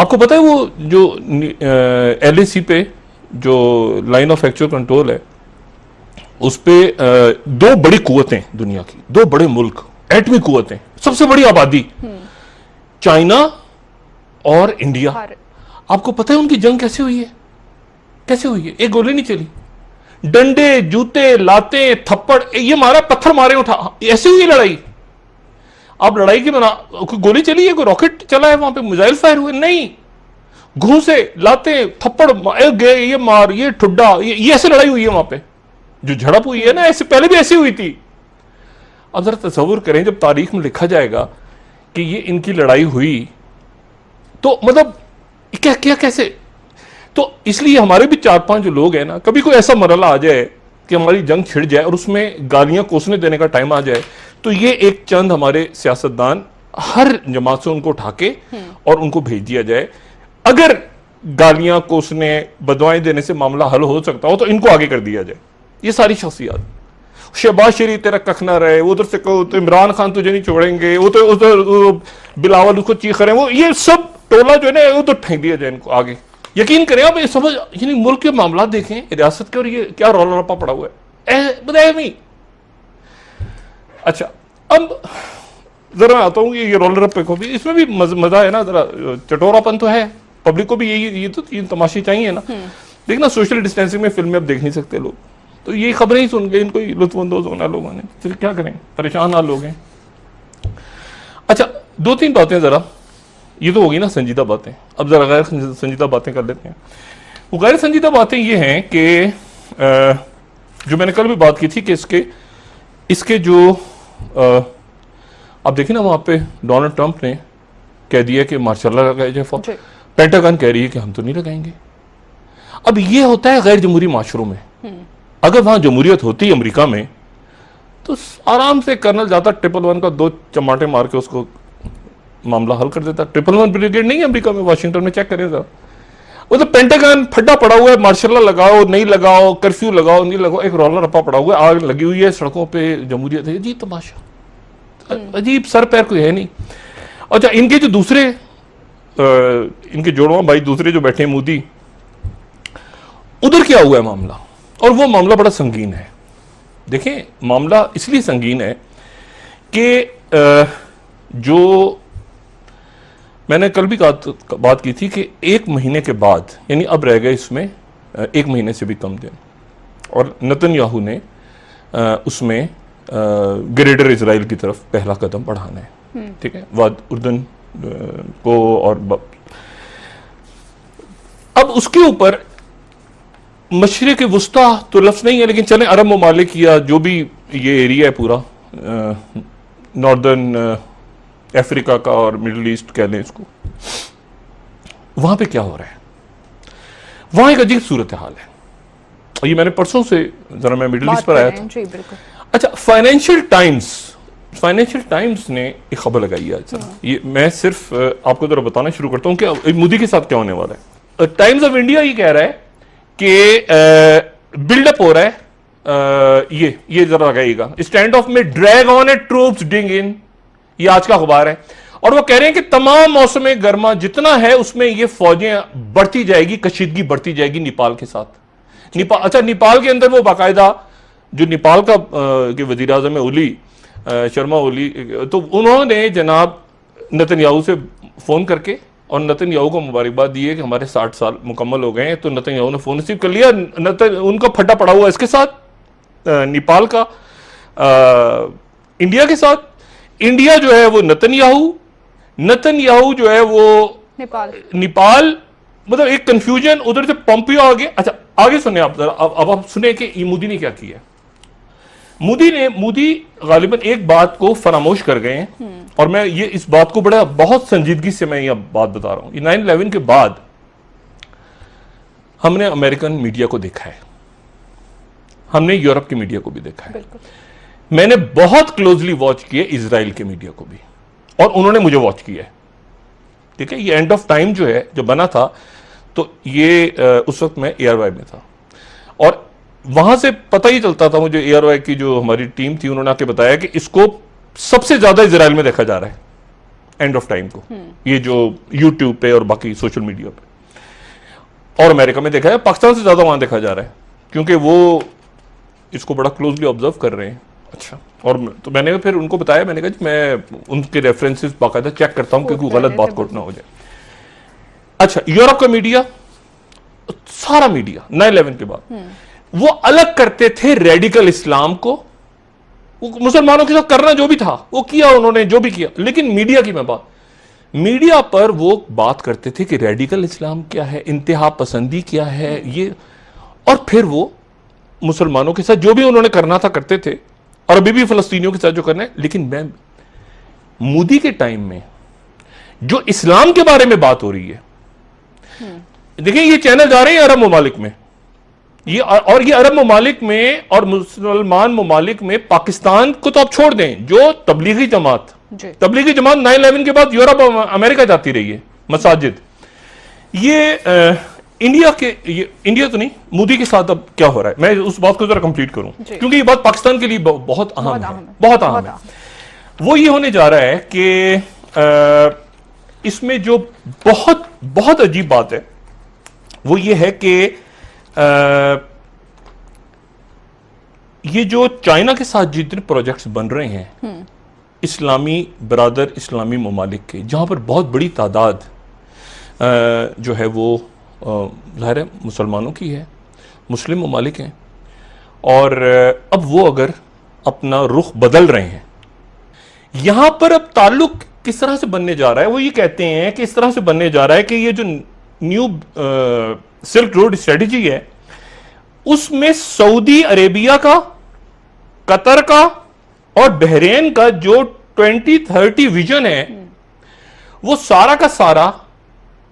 आपको पता है वो जो LAC पे जो लाइन ऑफ एक्चुअल कंट्रोल है, उस पे दो बड़ी कुवतें दुनिया की, दो बड़े मुल्क, एटमी कुवतें, सबसे बड़ी आबादी, चाइना और इंडिया। आपको पता है उनकी जंग कैसे हुई है? कैसे हुई है? एक गोली नहीं चली, डंडे, जूते, लाते, थप्पड़, ये मारा, पत्थर मारे, उठा, ऐसे हुई लड़ाई। आप लड़ाई की बना, कोई गोली चली है, कोई रॉकेट चला है वहां पे, मिसाइल फायर हुए? नहीं, घूसे, लाते, थप्पड़, ये मार, ये ठुड्डा, ये ऐसे लड़ाई हुई है वहां पे। जो झड़प हुई है ना, ऐसे पहले भी ऐसी हुई थी। अब जरा तस्वुर करें, जब तारीख में लिखा जाएगा कि ये इनकी लड़ाई हुई, तो मतलब क्या क्या कैसे? तो इसलिए हमारे भी 4-5 जो लोग हैं ना, कभी कोई ऐसा मरला आ जाए कि हमारी जंग छिड़ जाए और उसमें गालियां कोसने देने का टाइम आ जाए, तो ये एक चंद हमारे सियासतदान हर जमात से उनको उठा के और उनको भेज दिया जाए। अगर गालियां कोसने, बदवाएं देने से मामला हल हो सकता हो तो इनको आगे कर दिया जाए। ये सारी शख्सियात, शहबाज शरीफ तेरा कख ना रहे, उधर से कहो तो इमरान खान तुझे नहीं छोड़ेंगे, वो तो उधर बिलावल उसको चीख रहे हैं, वो ये सब टोला जो है ना, वो तो फेंक दिया जाए इनको आगे। यकीन करें आप, ये समझ, यानी मुल्क के मामला देखें रियासत के, और ये क्या रौला रप्पा पड़ा हुआ है, बताया नहीं। अच्छा, अब जरा मैं आता हूँ ये रौला रप्पे को भी, इसमें भी मजा है ना, जरा चटोरापन तो है, पब्लिक को भी यही, ये तो तीन तमाशे चाहिए ना। देखना, सोशल डिस्टेंसिंग में फिल्में अब देख नहीं सकते लोग, तो ये खबरें ही सुन के इनको लुत्फअंदोज होना लोगों ने, फिर क्या करें, परेशान हाल लोग हैं। अच्छा, 2-3 बातें जरा, ये तो होगी ना संजीदा बातें, अब जरा गैर संजीदा बातें कर लेते हैं। वो गैर संजीदा बातें ये हैं कि जो मैंने कल भी बात की थी कि इसके जो आप देखिए ना, वहां पे डोनाल्ड ट्रंप ने कह दिया कि मार्शल लॉ लगाया जाए, पेंटागन कह रही है कि हम तो नहीं लगाएंगे। अब ये होता है गैर जमहूरी माशरों में। अगर वहां जमहूरियत होती अमेरिका में, तो आराम से कर्नल जाता 111 का 2 चमाटे मार के उसको मामला हल कर देता। 111 ब्रिगेड नहीं है अमेरिका में, वाशिंगटन में, चेक करें जरा, वो तो पेंटागन फड्डा पड़ा हुआ है, मार्शल लॉ लगाओ नहीं लगाओ, कर्फ्यू लगाओ नहीं लगाओ, एक रौला रप्पा पड़ा हुआ है, आग लगी हुई है सड़कों पे, जमहूरियत है। अजीब तमाशा, अजीब, सर पैर कोई है नहीं। अच्छा, इनके जो दूसरे इनके जोड़वा भाई दूसरे जो बैठे हैं, मोदी, उधर क्या हुआ है मामला, और वो मामला बड़ा संगीन है। देखें, मामला इसलिए संगीन है कि जो मैंने कल भी बात की थी कि 1 महीने के बाद, यानी अब रह गए इसमें 1 महीने से भी कम दिन, और नेतन्याहू ने उसमें ग्रेटर इजराइल की तरफ पहला कदम बढ़ाना है। ठीक है, वाद उर्दन को, और अब उसके ऊपर मशरिक वुस्ता तो लफ्ज़ नहीं है, लेकिन चलें अरब ममालिक या जो भी ये एरिया है पूरा, नॉर्दर्न अफ्रीका का और मिडिल ईस्ट कह लें इसको, वहां पे क्या हो रहा है? वहां एक अजीब सूरत हाल है। ये मैंने परसों से जरा मैं मिडिल ईस्ट पर आया था। अच्छा, फाइनेंशियल टाइम्स ने एक खबर लगाई है। ये मैं सिर्फ आपको जरा बताना शुरू करता हूं कि मोदी के साथ क्या होने वाला है। टाइम्स ऑफ इंडिया ये कह रहा है कि बिल्डअप हो रहा है, ये जरा लगाइएगा, स्टैंड ऑफ में ड्रैग ऑन ए ट्रूप्स डिंग इन, ये आज का अखबार है, और वो कह रहे हैं कि तमाम मौसम गर्मा जितना है उसमें ये फौजें बढ़ती जाएगी, कशीदगी बढ़ती जाएगी नेपाल के साथ। नेपाल, अच्छा, नेपाल के अंदर वो बाकायदा जो नेपाल का के वजीर आज़म है ओली, शर्मा ओली, तो उन्होंने जनाब नेतन्याहू से फोन करके और नेतन्याहू को मुबारकबाद दी है कि हमारे 60 साल मुकम्मल हो गए हैं। तो नेतन्याहू ने फोन रिसीव कर लिया, उनका फटा पड़ा हुआ इसके साथ, नेपाल का, इंडिया के साथ। इंडिया जो है वो नेतन्याहू जो है वो नेपाल, मतलब एक कंफ्यूजन, उधर से पंपियो आगे। अच्छा, आगे सुने आप जरा, अब आप सुने कि मोदी ने क्या किया। मोदी गालिबन एक बात को फरामोश कर गए हैं, और मैं ये इस बात को बहुत संजीदगी से मैं ये बात बता रहा हूं। 9/11 के बाद हमने अमेरिकन मीडिया को देखा है, हमने यूरोप के मीडिया को भी देखा है, मैंने बहुत क्लोजली वॉच किया इजराइल के मीडिया को भी, और उन्होंने मुझे वॉच किया है। ठीक है, ये एंड ऑफ टाइम जो है, जो बना था, तो ये उस वक्त मैं एआरवाई में था, और वहां से पता ही चलता था मुझे, एआरवाई की जो हमारी टीम थी उन्होंने आके बताया कि इसको सबसे ज्यादा इजराइल में देखा जा रहा है, एंड ऑफ टाइम को, ये जो यूट्यूब पे और बाकी सोशल मीडिया पे। और अमेरिका में देखा है, पाकिस्तान से ज्यादा वहां देखा जा रहा है, क्योंकि वो इसको बड़ा क्लोजली ऑब्जर्व कर रहे हैं। अच्छा, और तो मैंने फिर उनको बताया, मैंने कहा मैं उनके रेफरेंसेस बाकायदा चेक करता हूं कि कोई गलत बात कोट ना हो जाए। अच्छा, यूरोप का मीडिया, सारा मीडिया 9/11 के बाद वो अलग करते थे रेडिकल इस्लाम को, मुसलमानों के साथ करना जो भी था वो किया उन्होंने, जो भी किया। लेकिन मीडिया की मैं बात, मीडिया पर वो बात करते थे कि रेडिकल इस्लाम क्या है, इंतहा पसंदी क्या है ये, और फिर वो मुसलमानों के साथ जो भी उन्होंने करना था करते थे, और अभी भी फलस्तीनियों के साथ जो करना है। लेकिन मैं मोदी के टाइम में जो इस्लाम के बारे में बात हो रही है, देखिए ये चैनल जा रहे हैं अरब ममालिक में, ये और ये अरब ममालिक में और मुसलमान ममालिक में, पाकिस्तान को तो आप छोड़ दें, जो तबलीगी जमात 9/11 के बाद यूरोप अमेरिका जाती रही है मसाजिद, ये इंडिया के, ये इंडिया तो नहीं, मोदी के साथ अब क्या हो रहा है, मैं उस बात को जरा कंप्लीट करूं क्योंकि ये बात पाकिस्तान के लिए बहुत अहम है, बहुत अहम है। वो ये होने जा रहा है कि इसमें जो बहुत बहुत अजीब बात है वो ये है कि ये जो चाइना के साथ जितने प्रोजेक्ट्स बन रहे हैं इस्लामी बरादर, इस्लामी ममालिक के, जहां पर बहुत बड़ी तादाद जो है वो ज़ाहिर है मुसलमानों की है, मुस्लिम ममालिक हैं, और अब वो अगर अपना रुख बदल रहे हैं, यहां पर अब ताल्लुक किस तरह से बनने जा रहा है, वो ये कहते हैं कि इस तरह से बनने जा रहा है कि ये जो न्यू सिल्क रोड स्ट्रेटजी है, उसमें सऊदी अरेबिया का, कतर का और बहरेन का जो 2030 विजन है, वो सारा का सारा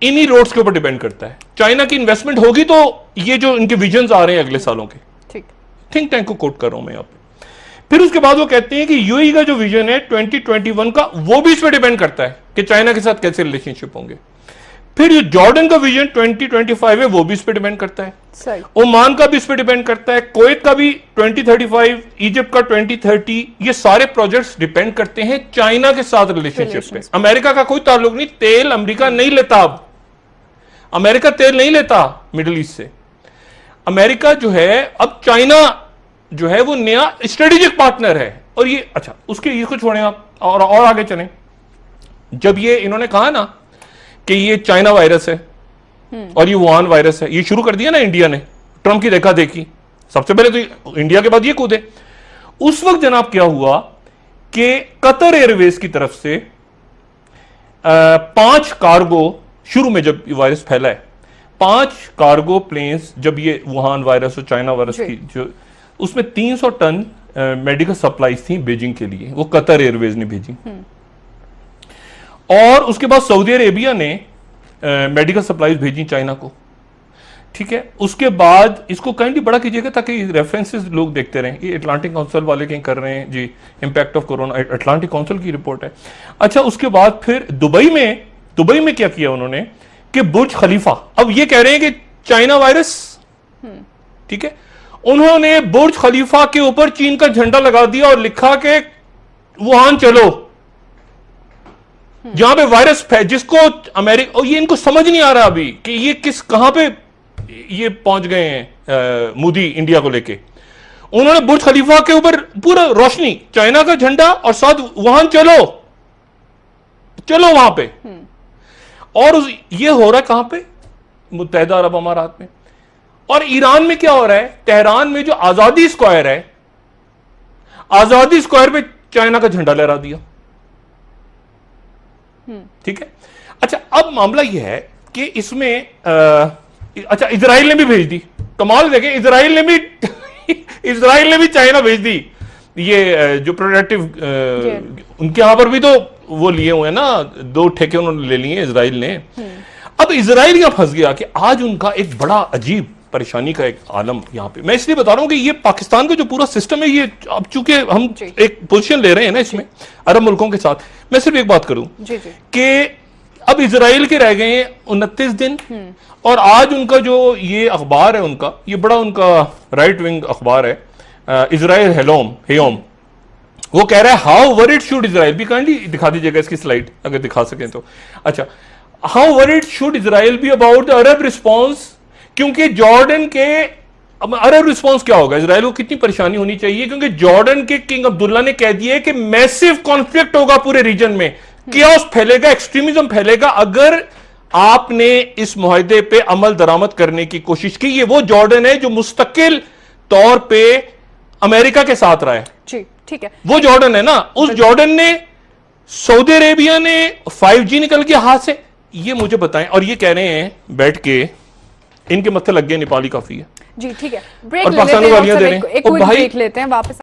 इन्हीं रोड्स के ऊपर डिपेंड करता है। चाइना की इन्वेस्टमेंट होगी तो ये जो इनके विजन्स आ रहे हैं अगले सालों के, ठीक, थिंक टैंक को कोट कर रहा हूं मैं यहां पे। फिर उसके बाद वो कहते हैं कि यूएई का जो विजन है 2021 का, वो भी इस पर डिपेंड करता है कि चाइना के साथ कैसे रिलेशनशिप होंगे। फिर जो जॉर्डन का विजन 2025 है, वो भी इस पर डिपेंड करता है, सही। ओमान का भी इस पर डिपेंड करता है, कुवैत का भी 2035, इजिप्ट का 2030, ये सारे प्रोजेक्ट्स डिपेंड करते हैं चाइना के साथ रिलेशनशिप पे। अमेरिका का कोई ताल्लुक नहीं, तेल अमेरिका नहीं लेता, अब अमेरिका तेल नहीं लेता मिडिल ईस्ट से। अमेरिका जो है अब चाइना जो है वो नया स्ट्रेटेजिक पार्टनर है। और ये अच्छा, उसके इसको छोड़ें आप और आगे चलें। जब ये इन्होंने कहा ना कि ये चाइना वायरस है और ये वुहान वायरस है, ये शुरू कर दिया ना इंडिया ने, ट्रंप की देखा देखी, सबसे पहले तो इंडिया के बाद ये कूदे। उस वक्त जनाब क्या हुआ कि कतर एयरवेज की तरफ से 5 कार्गो, शुरू में जब ये वायरस फैला है, 5 कार्गो प्लेन्स, जब ये वुहान वायरस और चाइना वायरस की जो, उसमें 300 टन मेडिकल सप्लाईज थी बीजिंग के लिए, वो कतर एयरवेज ने भेजी। और उसके बाद सऊदी अरेबिया ने मेडिकल सप्लाईज भेजी चाइना को, ठीक है। उसके बाद इसको काइंडली बड़ा कीजिएगा ताकि रेफरेंसेस लोग देखते रहें। ये अटलांटिक काउंसिल वाले कहीं कर रहे हैं जी, impact of corona, Atlantic Council की रिपोर्ट है। अच्छा, उसके बाद फिर दुबई में क्या किया उन्होंने कि बुर्ज खलीफा, अब ये कह रहे हैं कि चाइना वायरस, ठीक है, उन्होंने बुर्ज खलीफा के ऊपर चीन का झंडा लगा दिया और लिखा कि वुहान चलो, जहां पे वायरस जिसको अमेरिका, और ये इनको समझ नहीं आ रहा अभी कि ये कहां पे ये पहुंच गए हैं मोदी इंडिया को लेके। उन्होंने बुर्ज खलीफा के ऊपर पूरा रोशनी, चाइना का झंडा और साथ वुहान चलो वहां पे। और ये हो रहा है कहां पे? मुत्तहिदा अरब अमारात में। और ईरान में क्या हो रहा है? तेहरान में जो आजादी स्क्वायर है, आजादी स्क्वायर पे चाइना का झंडा लहरा दिया, ठीक है। अच्छा, अब मामला यह है कि इसमें अच्छा, इजराइल ने भी भेज दी, कमाल देखें, इजराइल ने भी चाइना भेज दी। ये जो प्रोडक्टिव उनके यहां पर भी तो वो लिए हुए हैं ना, 2 ठेके उन्होंने ले लिए इजराइल ने। अब इजराइल यहां फंस गया कि आज उनका एक बड़ा अजीब परेशानी का एक आलम यहां पे। मैं इसलिए बता रहा हूं कि ये पाकिस्तान का जो पूरा सिस्टम है, ये अब चूंकि हम एक पोजीशन ले रहे हैं ना इसमें अरब मुल्कों के साथ, मैं सिर्फ एक बात करूं कि अब इजराइल के रह गए हैं 29 दिन, और आज उनका जो ये अखबार है उनका, ये बड़ा उनका राइट विंग अखबार है, इजराइल हेयोम, वो कह रहा है how worried should Israel be, kindly दिखा दीजिएगा इसकी स्लाइड अगर दिखा सकें तो। अच्छा, how worried should Israel be about the Arab response, क्योंकि जॉर्डन के अब अरब रिस्पॉन्स क्या होगा, इजराइल को कितनी परेशानी होनी चाहिए, क्योंकि जॉर्डन के किंग अब्दुल्ला ने कह दिया कि मैसिव कॉन्फ्लिक्ट होगा पूरे रीजन में, कियोस फैलेगा, एक्सट्रीमिज्म फैलेगा अगर आपने इस मुआहदे पे अमल दरामद करने की कोशिश की। ये वो जॉर्डन है जो मुस्तकिल तौर पे अमेरिका के साथ रहा है। जी ठीक है, वो जॉर्डन है ना, उस जॉर्डन ने, सऊदी अरेबिया ने 5G निकल गया हाथ से, ये मुझे बताएं। और ये कह रहे हैं बैठ के इनके मत्थे लग गए नेपाली काफी है जी ठीक है, ब्रेक और ले लेते पाकिस्तान हैं, वालियां दे रहे हैं। एक क्विक ब्रेक लेते हैं, वापस